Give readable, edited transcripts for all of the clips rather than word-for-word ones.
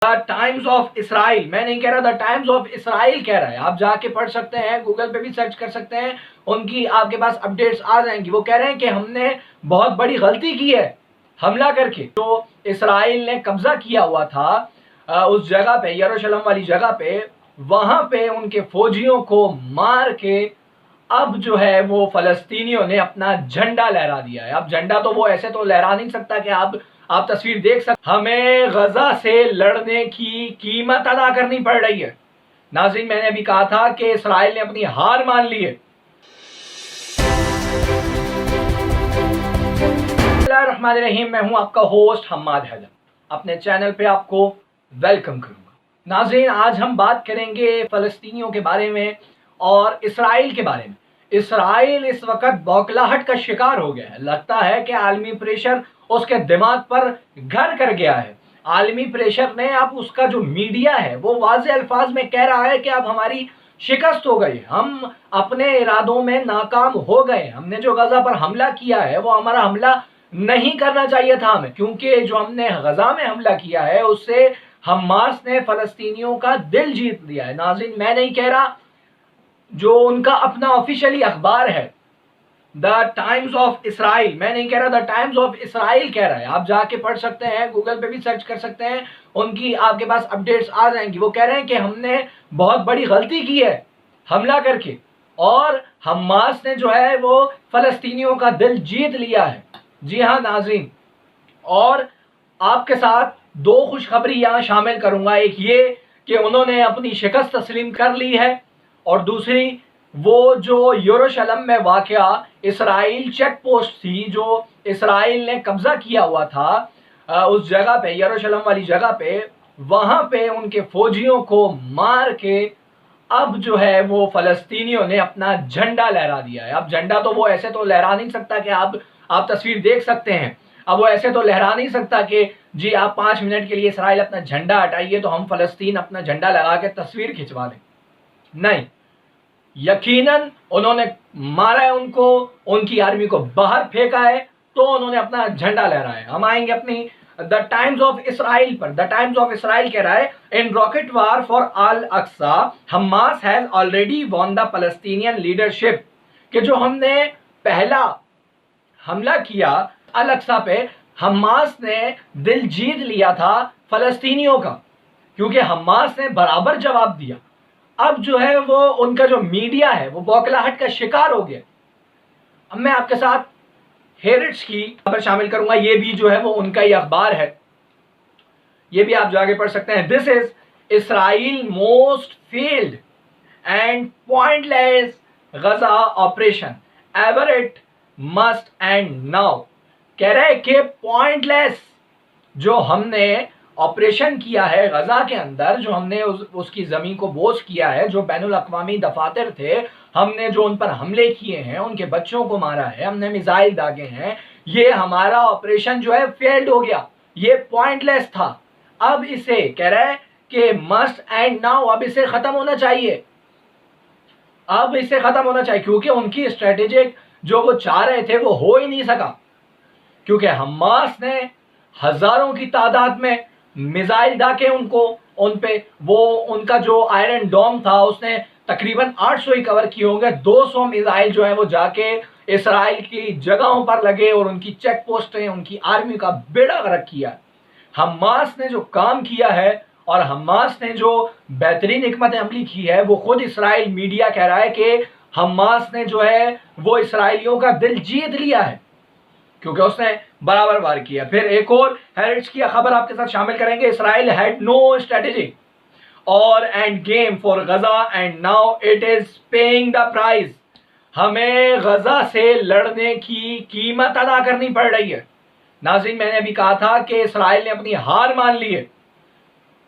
Times of اسرائیل، میں نہیں کہہ رہا، دا ٹائمز آف اسرائیل کہہ رہا ہے. آپ جا کے پڑھ سکتے ہیں، گوگل پہ بھی سرچ کر سکتے ہیں، ان کی آپ کے پاس اپڈیٹس آ جائیں گی. وہ کہہ رہے ہیں کہ ہم نے بہت بڑی غلطی کی ہے حملہ کر کے. جو اسرائیل نے قبضہ کیا ہوا تھا اس جگہ پہ، یروشلم والی جگہ پہ، وہاں پہ ان کے فوجیوں کو مار کے اب جو ہے وہ فلسطینیوں نے اپنا جھنڈا لہرا دیا ہے. اب جھنڈا تو وہ ایسے تو لہرا نہیں سکتا کہ آپ تصویر دیکھ سکتے. ہمیں غزہ سے لڑنے کی قیمت ادا کرنی پڑ رہی ہے. ناظرین، میں نے ابھی کہا تھا کہ اسرائیل نے اپنی ہار مان لی ہے. بسم اللہ الرحمن الرحیم، میں ہوں آپ کا ہوسٹ حماد حیدر. اپنے چینل پہ آپ کو ویلکم کروں گا. ناظرین، آج ہم بات کریں گے فلسطینیوں کے بارے میں اور اسرائیل کے بارے میں. اسرائیل اس وقت بوکھلاہٹ کا شکار ہو گیا ہے. لگتا ہے کہ عالمی پریشر اس کے دماغ پر گھر کر گیا ہے. عالمی پریشر نے اب اس کا جو میڈیا ہے وہ واضح الفاظ میں کہہ رہا ہے کہ اب ہماری شکست ہو گئی، ہم اپنے ارادوں میں ناکام ہو گئے. ہم نے جو غزہ پر حملہ کیا ہے وہ ہمارا حملہ نہیں کرنا چاہیے تھا ہمیں، کیونکہ جو ہم نے غزہ میں حملہ کیا ہے اس سے حماس نے فلسطینیوں کا دل جیت لیا ہے. ناظرین، میں نہیں کہہ رہا، جو ان کا اپنا آفیشیلی اخبار ہے دا ٹائمز آف اسرائیل، میں نہیں کہہ رہا، دا ٹائمز آف اسرائیل کہہ رہا ہے. آپ جا کے پڑھ سکتے ہیں، گوگل پہ بھی سرچ کر سکتے ہیں، ان کی آپ کے پاس اپڈیٹس آ جائیں گی. وہ کہہ رہے ہیں کہ ہم نے بہت بڑی غلطی کی ہے حملہ کر کے، اور حماس نے جو ہے وہ فلسطینیوں کا دل جیت لیا ہے. جی ہاں ناظرین، اور آپ کے ساتھ دو خوشخبری یہاں شامل کروں گا. ایک یہ کہ انہوں نے اپنی شکست تسلیم کر لی ہے، اور دوسری وہ جو یروشلم میں واقع اسرائیل چیک پوسٹ تھی جو اسرائیل نے قبضہ کیا ہوا تھا اس جگہ پہ، یروشلم والی جگہ پہ، وہاں پہ ان کے فوجیوں کو مار کے اب جو ہے وہ فلسطینیوں نے اپنا جھنڈا لہرا دیا ہے. اب جھنڈا تو وہ ایسے تو لہرا نہیں سکتا کہ آپ تصویر دیکھ سکتے ہیں. اب وہ ایسے تو لہرا نہیں سکتا کہ جی آپ 5 منٹ کے لیے اسرائیل اپنا جھنڈا ہٹائیے تو ہم فلسطین اپنا جھنڈا لگا کے تصویر کھنچوا لیں. نہیں، یقیناً انہوں نے مارا ہے ان کو، ان کی آرمی کو باہر پھینکا ہے، تو انہوں نے اپنا جھنڈا لہرایا ہے. ہم آئیں گے اپنی دا ٹائمز آف اسرائیل پر. دا ٹائمز آف اسرائیل کہہ رہا ہے in rocket war for Al Aqsa Hamas has already won the Palestinian leadership, کہ جو ہم نے پہلا حملہ کیا الاقصی پہ، حماس نے دل جیت لیا تھا فلسطینیوں کا، کیونکہ حماس نے برابر جواب دیا. اب جو ہے وہ ان کا جو میڈیا ہے وہ بوکھلاہٹ کا شکار ہو گیا. اب میں آپ کے ساتھ ہیرٹس کی خبر شامل کروں گا. یہ بھی جو ہے وہ ان کا ہی اخبار ہے، یہ بھی آپ جا کے پڑھ سکتے ہیں. This is Israel most failed and pointless Gaza operation ever it must end now. کہہ رہے کہ پوائنٹ لیس جو ہم نے آپریشن کیا ہے غزہ کے اندر، جو ہم نے اس کی زمین کو بوس کیا ہے، جو بین الاقوامی دفاتر تھے، ہم نے جو ان پر حملے کیے ہیں، ان کے بچوں کو مارا ہے، ہم نے میزائل داغے ہیں، یہ ہمارا آپریشن جو ہے فیلڈ ہو گیا، یہ پوائنٹ لیس تھا. اب اسے کہہ رہا ہے کہ مسٹ اینڈ ناؤ، اب اسے ختم ہونا چاہیے، اب اسے ختم ہونا چاہیے، کیونکہ ان کی اسٹریٹجک جو وہ چاہ رہے تھے وہ ہو ہی نہیں سکا، کیونکہ حماس نے ہزاروں کی تعداد میں میزائل داغے ان پہ وہ ان کا جو آئرن ڈوم تھا اس نے تقریباً 800 ہی کور کیے ہوں گے. 200 میزائل جو ہیں وہ جا کے اسرائیل کی جگہوں پر لگے اور ان کی چیک پوسٹیں، ان کی آرمی کا بیڑا غرق کیا. حماس نے جو کام کیا ہے اور حماس نے جو بہترین حکمت عملی کی ہے، وہ خود اسرائیل میڈیا کہہ رہا ہے کہ حماس نے جو ہے وہ اسرائیلیوں کا دل جیت لیا ہے، کیونکہ اس نے برابر وار کیا. پھر ایک اور ہیرٹس کی خبر آپ کے ساتھ شامل کریں گے. Israel had no strategy or end game for Gaza and now it is paying the price. ہمیں غزہ سے لڑنے کی قیمت ادا کرنی پڑ رہی ہے. ناظرین، میں نے ابھی کہا تھا کہ اسرائیل نے اپنی ہار مان لی ہے،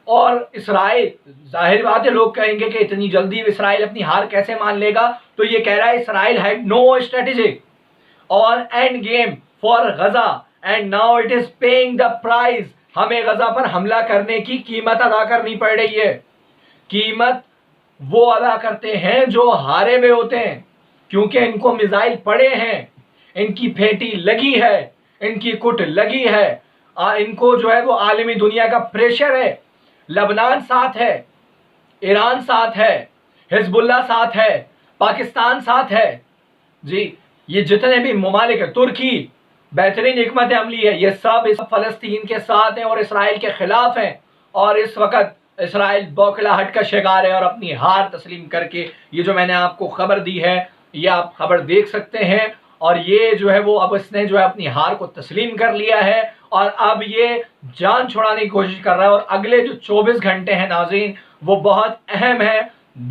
اور اسرائیل، ظاہر بات ہے لوگ کہیں گے کہ اتنی جلدی اسرائیل اپنی ہار کیسے مان لے گا، تو یہ کہہ رہا ہے Israel had no strategy or end game for Gaza and now it is paying the price. ہمیں غزہ پر حملہ کرنے کی قیمت ادا کرنی پڑ رہی ہے. قیمت وہ ادا کرتے ہیں جو ہارے ہوئے ہوتے ہیں، کیونکہ ان کو میزائل پڑے ہیں، ان کی پھیٹی لگی ہے، ان کی کٹ لگی ہے، ان کو جو ہے وہ عالمی دنیا کا پریشر ہے. لبنان ساتھ ہے، ایران ساتھ ہے، حزب اللہ ساتھ ہے، پاکستان ساتھ ہے جی، یہ جتنے بھی ممالک ہیں، ترکی بہترین حکمت عملی ہے، یہ سب اس فلسطین کے ساتھ ہیں اور اسرائیل کے خلاف ہیں، اور اس وقت اسرائیل بوکھلاہٹ کا شکار ہے اور اپنی ہار تسلیم کر کے، یہ جو میں نے آپ کو خبر دی ہے یہ آپ خبر دیکھ سکتے ہیں، اور یہ جو ہے وہ اب اس نے جو ہے اپنی ہار کو تسلیم کر لیا ہے اور اب یہ جان چھڑانے کی کوشش کر رہا ہے، اور اگلے جو 24 گھنٹے ہیں ناظرین وہ بہت اہم ہے،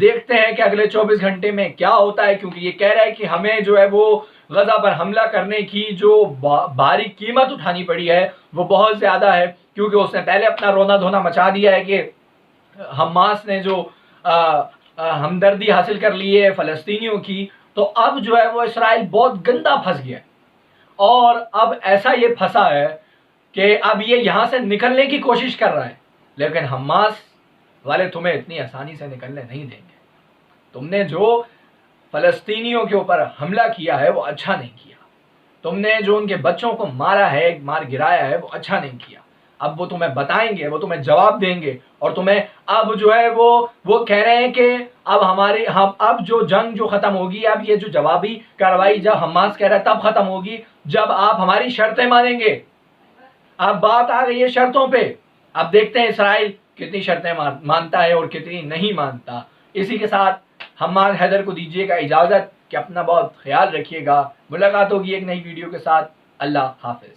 دیکھتے ہیں کہ اگلے 24 گھنٹے میں کیا ہوتا ہے، کیونکہ یہ کہہ رہا ہے کہ ہمیں جو ہے وہ غزہ پر حملہ کرنے کی جو بھاری قیمت اٹھانی پڑی ہے وہ بہت زیادہ ہے، کیونکہ اس نے پہلے اپنا رونا دھونا مچا دیا ہے کہ حماس نے جو ہمدردی حاصل کر لی ہے فلسطینیوں کی، تو اب جو ہے وہ اسرائیل بہت گندا پھنس گیا ہے، اور اب ایسا یہ پھنسا ہے کہ اب یہ یہاں سے نکلنے کی کوشش کر رہا ہے، لیکن حماس والے تمہیں اتنی آسانی سے نکلنے نہیں دیں گے، تم نے جو فلسطینیوں کے اوپر حملہ کیا ہے وہ اچھا نہیں کیا، تم نے جو ان کے بچوں کو مارا ہے، مار گرایا ہے، وہ اچھا نہیں کیا، اب وہ تمہیں بتائیں گے، وہ تمہیں جواب دیں گے، اور تمہیں اب جو ہے وہ کہہ رہے ہیں کہ اب جو جنگ جو ختم ہوگی، اب یہ جو جوابی کارروائی جب حماس کہہ رہا ہے تب ختم ہوگی جب آپ ہماری شرطیں مانیں گے۔ اب بات آ گئی ہے شرطوں پہ، اب دیکھتے ہیں اسرائیل کتنی شرطیں مانتا ہے اور کتنی نہیں مانتا۔ اسی کے ساتھ حماد حیدر کو دیجیے گا اجازت کہ اپنا بہت خیال رکھیے گا، ملاقات ہوگی ایک نئی ویڈیو کے ساتھ، اللہ حافظ۔